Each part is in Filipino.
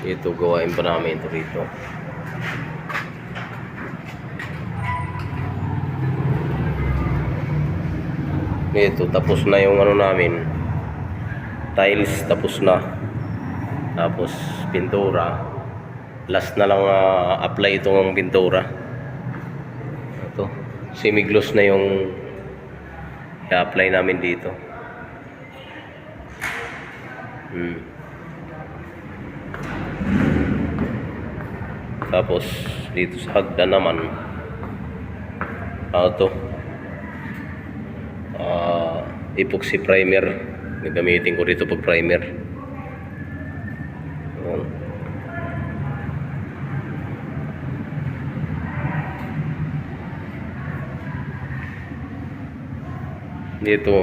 Ito, gawain pa namin ito rito. Ito, tapos na yung ano namin. Tiles, tapos na. Tapos, pintura. Last na lang apply itong pintura. Ito, semi-gloss na yung i-apply namin dito. Tapos dito sa hagdan naman ito epoxy primer gagamitin ko dito pag primer. Dito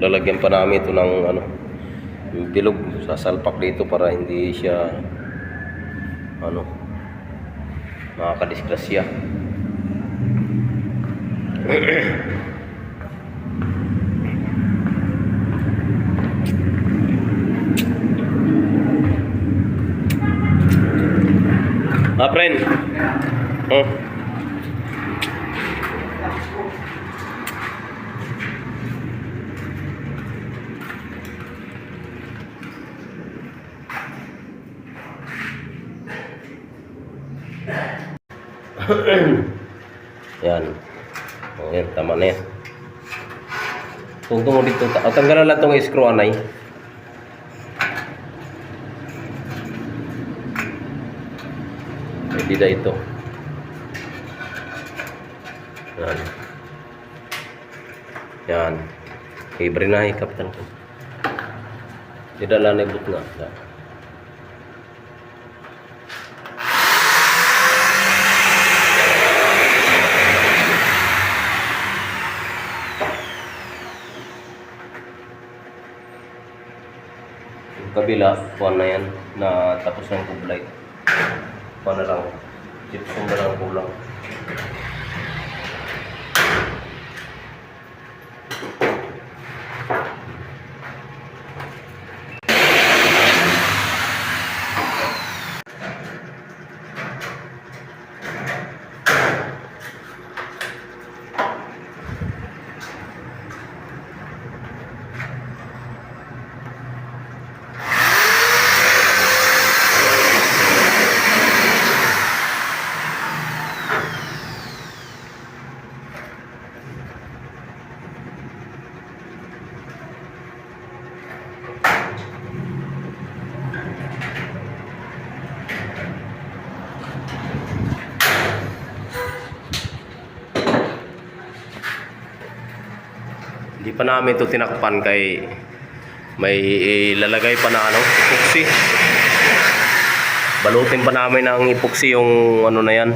lalagyan pa namin ito ng bilog, sasalpak dito para hindi siya makakadisgrasya. Friend. Yan. Yan, tama na yan. Tungtong mo dito. Tanggalan lang itong screw anay. Hindi na ito. Yan. Yan. Ibre na ikaptan ko. Tidak lang naibot na. Yan. Kabila, kuha na yan na tapos ng kublay. Kuha na lang, gypsum na lang kulang. Hindi pa namin ito tinakpan kay may ilalagay pa na epoxy. Balutin pa namin ng epoxy yung na yan.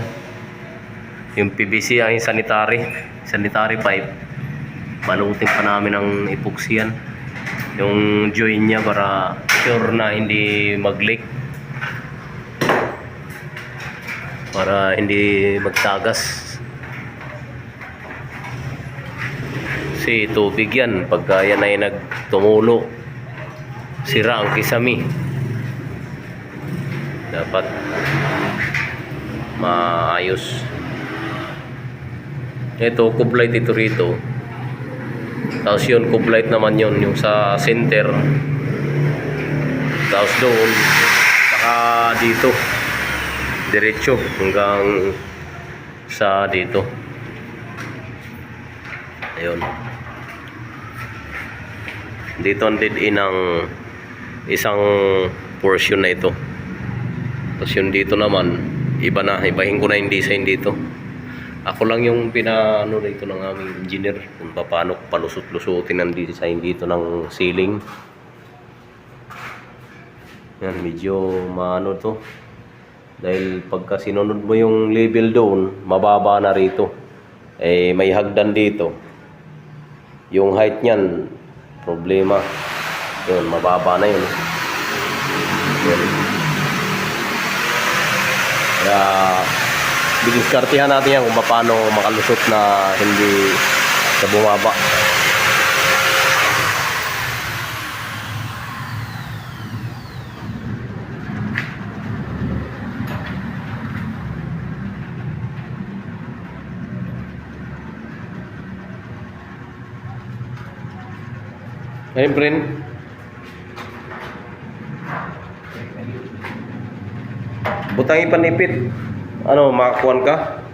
Yung PVC, yung sanitary pipe. Balutin pa namin ng epoxy yan. Yung join niya para sure na hindi mag-leak. Para hindi magtagas. Kasi tubig yan, pagka yan ay nagtumulo, sira ang kisami. Dapat maayos. Ito, kublight ito rito. Tapos yun, kublight naman yun, yung sa center. Tapos doon, saka dito. Diretso hanggang sa dito. Ayun. Dito ang dead in ang isang portion na ito. Tapos yung dito naman ibahin ko na yung design dito. Ako lang yung dito ng aming engineer kung paano palusot-lusutin ang design dito ng ceiling. Yan, medyo to dahil pagka sinunod mo yung level doon, mababa na rito. May hagdan dito. Yung height niyan problema. Yun, mababa na yun. Yun. Kaya bidiskartihan natin yan kung paano makalusot na hindi sa bumaba. Ayun, friend. Butang ipanipit. Ano, makakuan ka?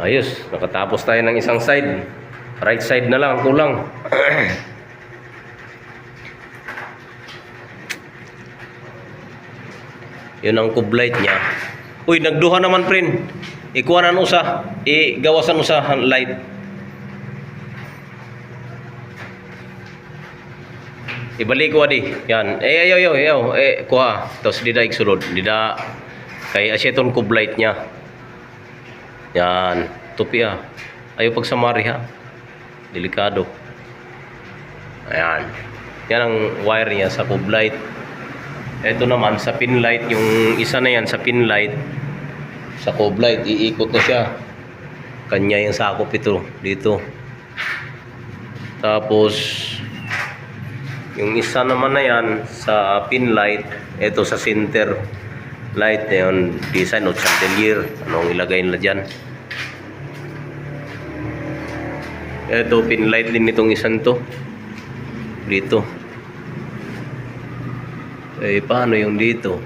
Ayos, nakatapos tayo ng isang side. Right side na lang ang kulang. Yun ang kublight niya. Uy, nagduha naman, friend. Ikuhanan usa, igawasan usa light. Ibalik ko adi. Yan. Ayaw. Kuha. Tapos dida igsulod. Dida kay asyeton kublight niya. Yan. Tupi ah. Ayaw pagsamari ha. Delikado. Ayan. Yan ang wire niya sa kublight. Ito naman sa pin light, yung isa na yan sa pin light sa kublight, iikot na siya. Kanya yung sakop ito dito. Tapos yung isa naman na yan sa pin light, ito sa center light na yun, design o chandelier, anong ilagay nila dyan. Ito pin light din itong isang to dito. Paano yung dito?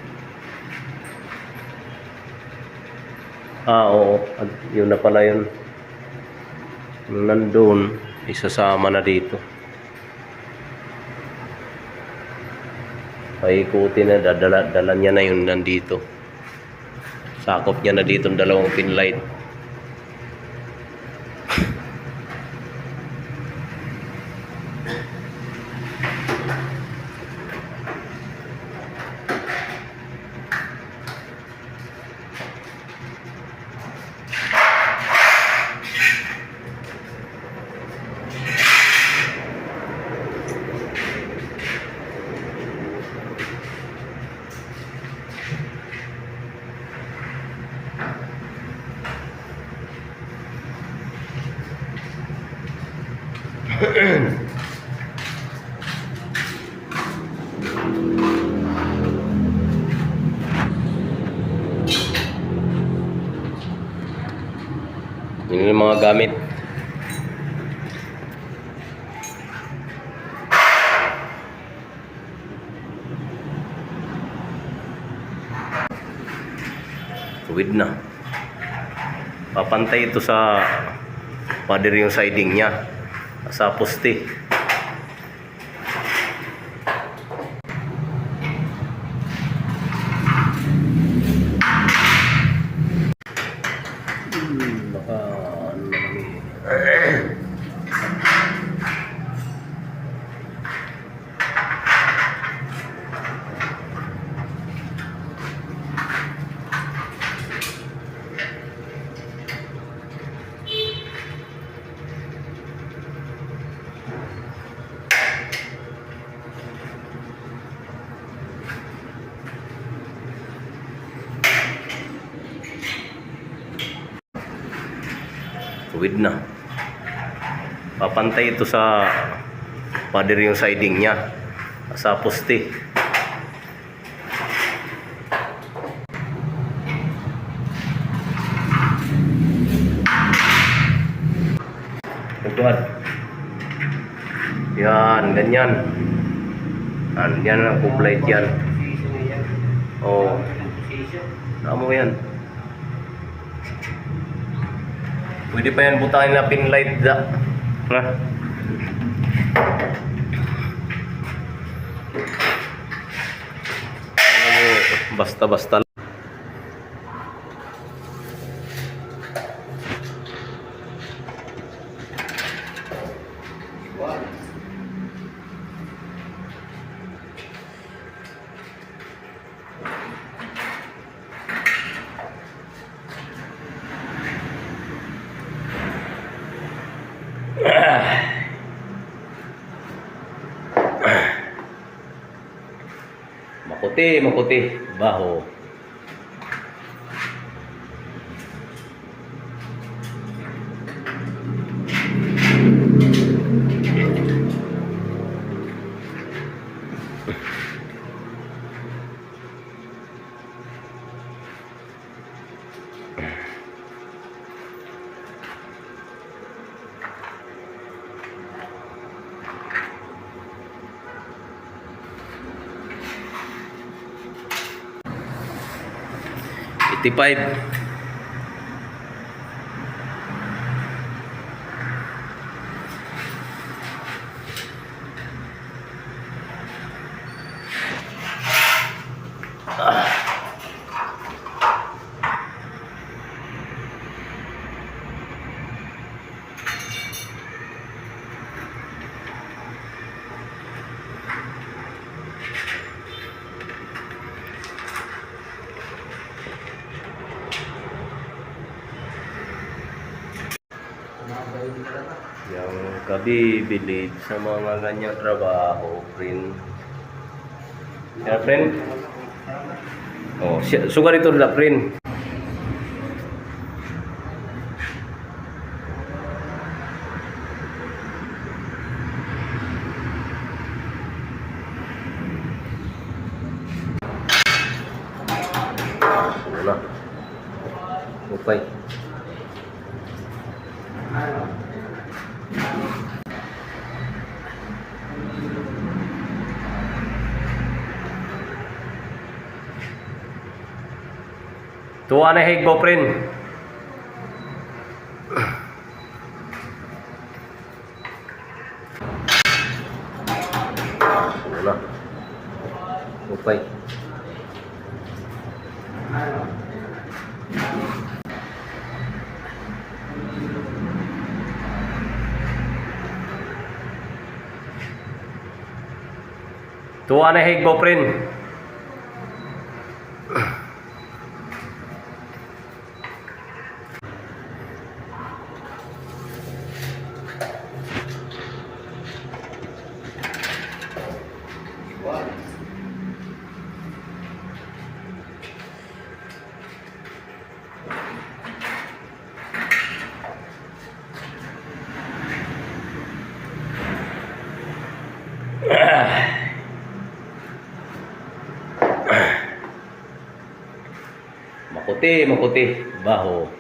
Oo. Yun na pala yun. Yung nandun, isasama na dito. Paikutin na, dala niya na yun nandito. Sakop niya na dito ang dalawang pin light. Yun yung mga gamit. Tuwid na. Papantay ito sa pader yung siding niya sa poste. Baka ano na kami. Tuwid na. Papantay ito sa pader yung siding niya sa poste. Tutuhan. Yan, ganyan. Yan ang kublight yan. Oh. Tama yan. Pwede pa yan butangin na pin light da. Na. Basta-basta. Maputi, maputi, baho. Iti-five. Yung kabibilid sa mga ganyang trabaho, friend. Yeah, friend? Oh, sugar ito na, friend. Ano? Okay. Tuwa na higbo, friend. Ano? Okay. Tuwa na higbo, friend. Maputi, maputi, baho.